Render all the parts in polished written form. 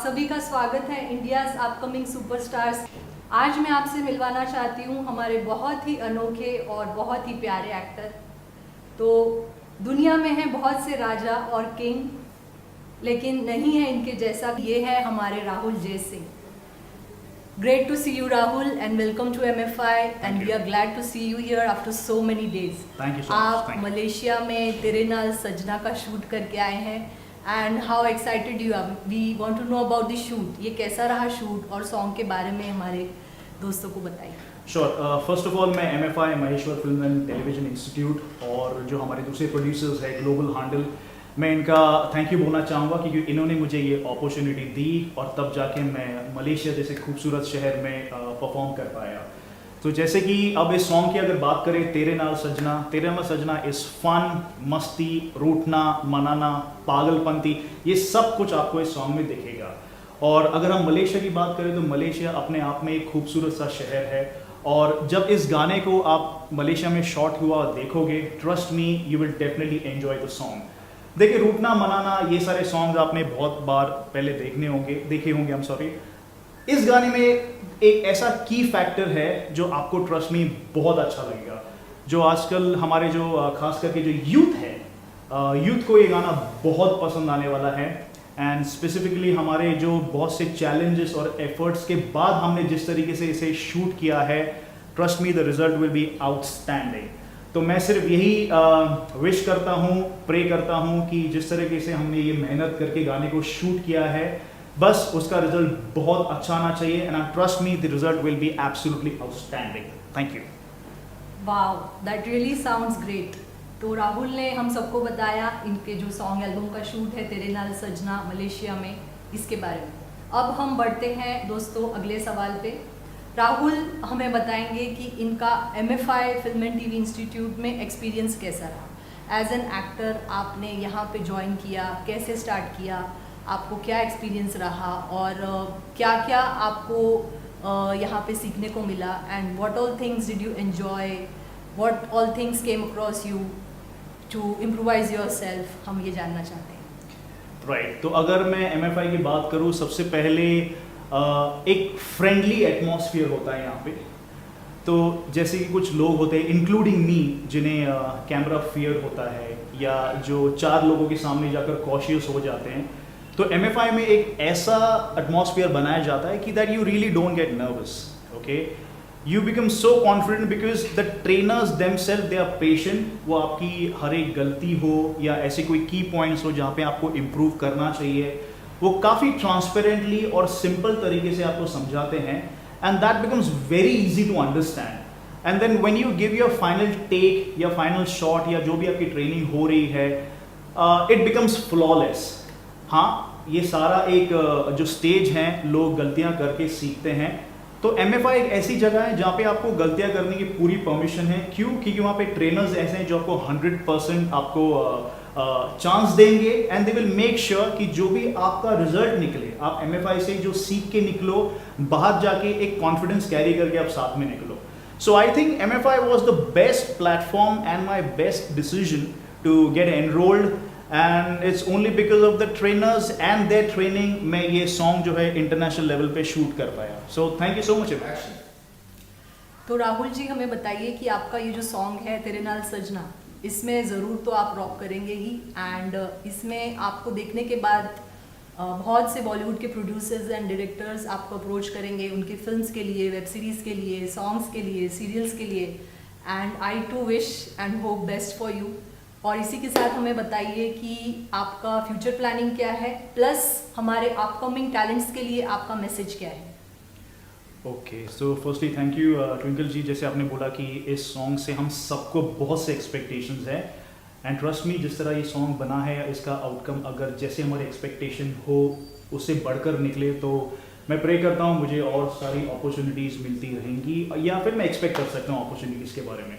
सभी का स्वागत है इंडियाज़ अपकमिंग सुपरस्टार्स। आज मैं आपसे मिलवाना चाहती हूँ हमारे बहुत ही अनोखे और बहुत ही प्यारे एक्टर। तो दुनिया में है बहुत से राजा और किंग, लेकिन नहीं है इनके जैसा। ये है हमारे राहुल जय Singh. Great to see you, Rahul, and welcome to MFI. And we are glad to see you here after so many days. Thank you so much. आप मलेशिया में तेरे नाल सजना का शूट करके आए हैं, and how excited you are. We want to know about the shoot. ये कैसा रहा शूट और सॉन्ग के बारे में हमारे दोस्तों को बताइए. Sure. First of all, मैं MFI Maheshwar film and television institute और जो हमारे दूसरे प्रोड्यूसर्स है ग्लोबल हैंडल, मैं इनका थैंक यू बोलना चाहूँगा क्योंकि इन्होंने मुझे ये अपॉर्चुनिटी दी और तब जाके मैं मलेशिया जैसे खूबसूरत शहर में परफॉर्म कर पाया. तो जैसे कि अब इस सॉन्ग की अगर बात करें, तेरे नाल सजना इज़ फन, मस्ती, रूठना, मनाना, पागलपंती, ये सब कुछ आपको इस सॉन्ग में दिखेगा. और अगर हम मलेशिया की बात करें तो मलेशिया अपने आप में एक खूबसूरत सा शहर है. और जब इस गाने को आप मलेशिया में शॉट हुआ देखोगे, trust me, you will definitely enjoy the song. देखिए, रूठना, मनाना, ये सारे सॉन्ग्स आपने बहुत बार पहले देखे होंगे. इस गाने में एक ऐसा की फैक्टर है जो आपको ट्रस्ट मी बहुत अच्छा लगेगा. जो आजकल हमारे जो खास करके जो यूथ है, यूथ को ये गाना बहुत पसंद आने वाला है. एंड स्पेसिफिकली हमारे जो बहुत से चैलेंजेस और एफर्ट्स के बाद हमने जिस तरीके से इसे शूट किया है, trust me, the result will be outstanding. तो मैं सिर्फ यही विश करता हूँ, प्रे करता हूँ कि जिस तरीके से हमने ये मेहनत करके गाने को शूट किया है, बस उसका रिजल्ट बहुत अच्छा आना चाहिए. And trust me, the result will be absolutely outstanding. Thank you. Wow, that really sounds great. तो राहुल ने हम सबको बताया इनके जो सॉन्ग एल्बम का शूट है तेरे नाल सजना मलेशिया में, इसके बारे में. अब हम बढ़ते हैं दोस्तों अगले सवाल पे. राहुल हमें बताएंगे कि इनका MFI film and TV institute में एक्सपीरियंस कैसा रहा. एज एन एक्टर आपने यहाँ पे ज्वाइन किया, कैसे स्टार्ट किया, आपको क्या एक्सपीरियंस रहा और क्या क्या आपको यहाँ पे सीखने को मिला. And what all things did you enjoy, what all things came across you to improvise yourself, हम ये जानना चाहते हैं. राइट. तो अगर मैं MFI की बात करूँ, सबसे पहले एक फ्रेंडली एटमॉस्फेयर होता है यहाँ पे. तो जैसे कि कुछ लोग होते हैं, इंक्लूडिंग मी, जिन्हें कैमरा फियर होता है या जो 4 लोगों के सामने जाकर कॉशियस हो जाते हैं, तो MFI में एक ऐसा एटमॉस्फेयर बनाया जाता है कि that you really don't get nervous. Okay, you become so confident because the trainers themselves they are patient. वो आपकी हर एक गलती हो या ऐसे कोई की पॉइंट्स हो जहाँ पे आपको इम्प्रूव करना चाहिए, वो काफ़ी ट्रांसपेरेंटली और सिंपल तरीके से आपको समझाते हैं. And that becomes very easy to understand. And then when you give your final take या फाइनल शॉट या जो भी आपकी ट्रेनिंग हो रही है, इट बिकम्स फ्लॉलेस. हाँ, ये सारा एक जो स्टेज है, लोग गलतियां करके सीखते हैं. तो MFI एक ऐसी जगह है जहाँ पे आपको गलतियां करने की पूरी परमिशन है. क्यों? क्योंकि वहाँ पे ट्रेनर्स ऐसे हैं जो आपको 100% आपको चांस देंगे. And they will make sure कि जो भी आपका रिजल्ट निकले, आप MFI से जो सीख के निकलो, बाहर जाके एक कॉन्फिडेंस कैरी करके आप साथ में निकलो. So I think MFI was the best platform and my best decision to get enrolled. And it's only because of the trainers and their training मैं ये सॉन्ग जो है इंटरनेशनल लेवल पे शूट कर पाया. So thank you so much. तो राहुल जी हमें बताइए कि आपका ये जो सॉन्ग है तेरे नाल सजना, इसमें ज़रूर तो आप रॉक करेंगे ही. एंड इसमें आपको देखने के बाद बहुत से बॉलीवुड के प्रोड्यूसर्स एंड डायरेक्टर्स आपको अप्रोच करेंगे उनकी फिल्म्स के लिए, वेब सीरीज़ के लिए, सॉन्ग्स के लिए, सीरियल्स के लिए. And I too wish and hope best for you. और इसी के साथ हमें बताइए कि आपका फ्यूचर प्लानिंग क्या है, प्लस हमारे अपकमिंग टैलेंट्स के लिए आपका मैसेज क्या है. Okay, so firstly thank you Twinkle ji. जैसे आपने बोला कि इस सॉन्ग से हम सबको बहुत से एक्सपेक्टेशंस हैं. एंड ट्रस्ट मी, जिस तरह ये सॉन्ग बना है, इसका आउटकम अगर जैसे हमारी एक्सपेक्टेशन हो उससे बढ़कर निकले, तो मैं प्रे करता हूँ मुझे और सारी अपॉर्चुनिटीज़ मिलती रहेंगी या फिर मैं एक्सपेक्ट कर सकता हूँ अपॉर्चुनिटीज़ के बारे में.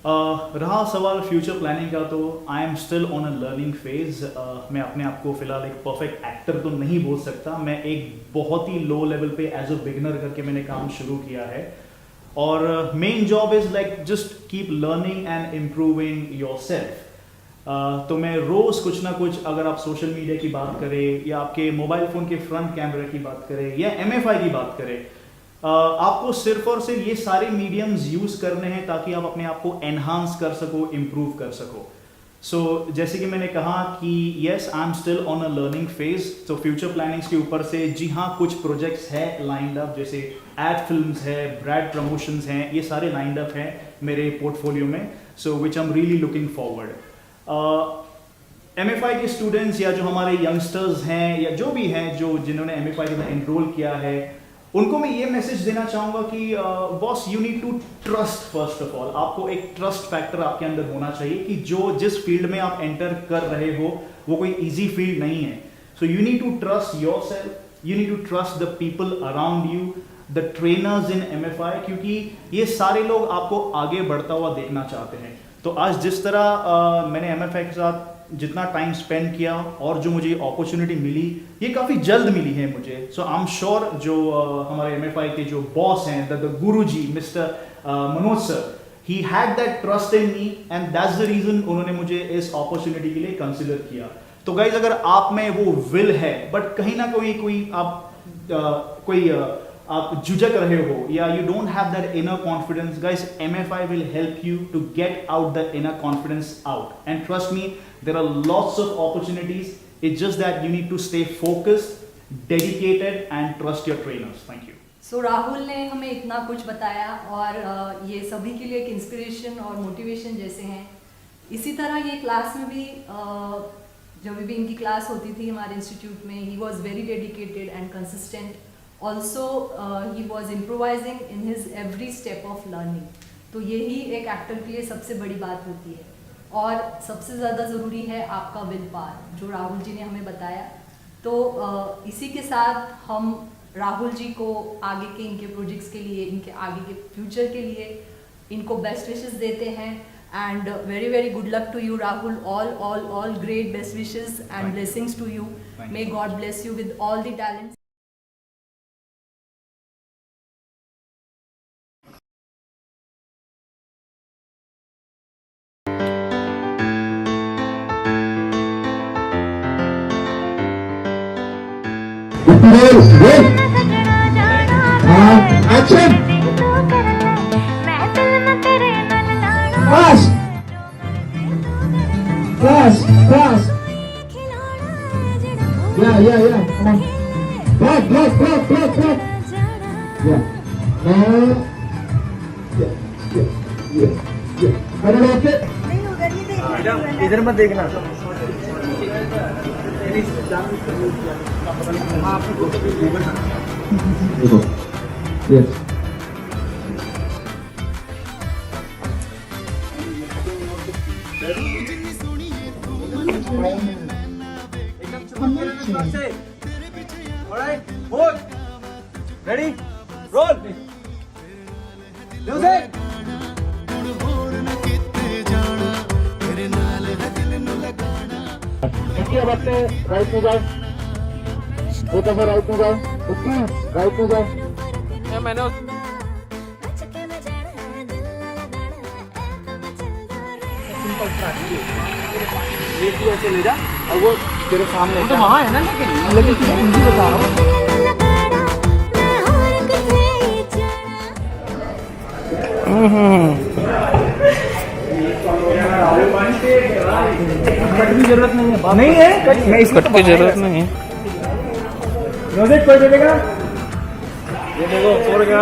रहा सवाल फ्यूचर प्लानिंग का, तो आई am still on a learning phase. मैं अपने आप को फिलहाल एक परफेक्ट एक्टर तो नहीं बोल सकता. मैं एक बहुत ही लो लेवल पे एज अ बिगनर करके मैंने काम शुरू किया है. और main job is like just keep learning and improving your self. तो मैं रोज़ कुछ ना कुछ, अगर आप सोशल मीडिया की बात करें या आपके मोबाइल फ़ोन के फ्रंट कैमरा की बात करें या MFI की बात करें, आपको सिर्फ और सिर्फ ये सारे मीडियम्स यूज़ करने हैं ताकि आप अपने आप को एनहांस कर सको, इम्प्रूव कर सको। सो जैसे कि मैंने कहा कि yes, I am still on a learning phase. तो फ्यूचर प्लानिंग्स के ऊपर से जी हाँ, कुछ प्रोजेक्ट्स है लाइंड अप, जैसे एड फिल्म्स है, ब्रांड प्रमोशंस हैं, ये सारे लाइंड अप हैं मेरे पोर्टफोलियो में। So which I am really looking forward. MFI के स्टूडेंट्स या जो हमारे यंगस्टर्स हैं या जो भी हैं जो जिन्होंने MFI के अंदर एनरोल किया है, उनको मैं ये मैसेज देना चाहूँगा कि boss, you need to trust. First of all आपको एक ट्रस्ट फैक्टर आपके अंदर होना चाहिए कि जो जिस फील्ड में आप एंटर कर रहे हो वो कोई इजी फील्ड नहीं है। So you need to trust yourself, you need to trust the people around you, the trainers in MFI, क्योंकि ये सारे लोग आपको आगे बढ़ता हुआ देखना चाहते हैं। तो आज जिस तरह मैंने MFI के साथ जितना टाइम स्पेंड किया और जो मुझे अपॉर्चुनिटी मिली, ये काफ़ी जल्द मिली है मुझे। सो आई एम श्योर जो हमारे MFI के जो बॉस हैं, the guru ji mister Manoj sir, he had that trust in me and that's the reason उन्होंने मुझे इस अपॉर्चुनिटी के लिए कंसिडर किया। तो गाइज, अगर आप में वो विल है बट कहीं ना कोई आप झुझक रहे हो या you don't have that inner confidence, guys, MFI will help you to get out the inner confidence out. And trust me, there are lots of opportunities. It's just that you need to stay focused, dedicated, and trust your trainers. Thank you. So Rahul ने हमें इतना कुछ बताया और ये सभी के लिए एक इंस्पिरेशन और मोटिवेशन जैसे हैं। इसी तरह ये क्लास में भी जब भी इनकी क्लास होती थी हमारे इंस्टीट्यूट में, he was very dedicated and consistent. Also, he was improvising in his every step of learning. तो यही एक एक्टर के लिए सबसे बड़ी बात होती है और सबसे ज़्यादा ज़रूरी है आपका विल पावर, जो राहुल जी ने हमें बताया। तो इसी के साथ हम राहुल जी को आगे के इनके प्रोजेक्ट्स के लिए, इनके आगे के फ्यूचर के लिए इनको बेस्ट विशेस देते हैं। And very very good luck to you Rahul, all great best wishes and blessings to you. May God bless you with all the talents. Action! Fast! Fast! Yeah. Come on. Block. Yeah. Yeah. Okay. इधर मत देखना। Yes. Alright, hold. Ready? Roll. Music. अब अपने right में जाओ, एक दफा right में जाओ, राइट में जाओ। मैंने ये ऐसे ले जा और वो तेरे सामने तो वहाँ है ना, लेकिन तुझे हिंदी बता रहा हूँ। कट की जरूरत नहीं है, नहीं है, कट की जरूरत नहीं है। म्यूजिक कोई देगा? ये देखो छोड़ गया।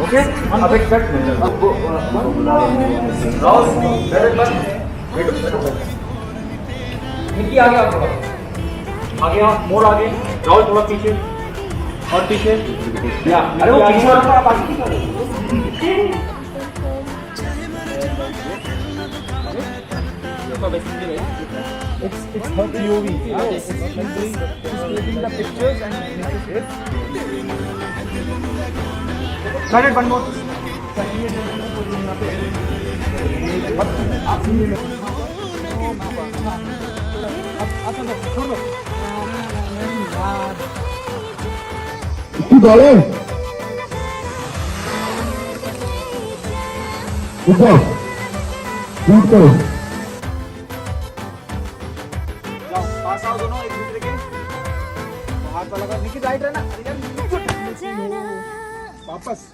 ओके, अब एक कट निकी आगे आओ, थोड़ा आगे आओ, मोड़ आगे जाओ, थोड़ा पीछे और पीछे। या अरे वो पीछे आप आगे It's her POV. It's creating the pictures and images. Cut it one more. ऊपर शूट करो जाओ पास आओ दोनों एक दूसरे के तो हाथ वाला कर निकी राइट रहना वापस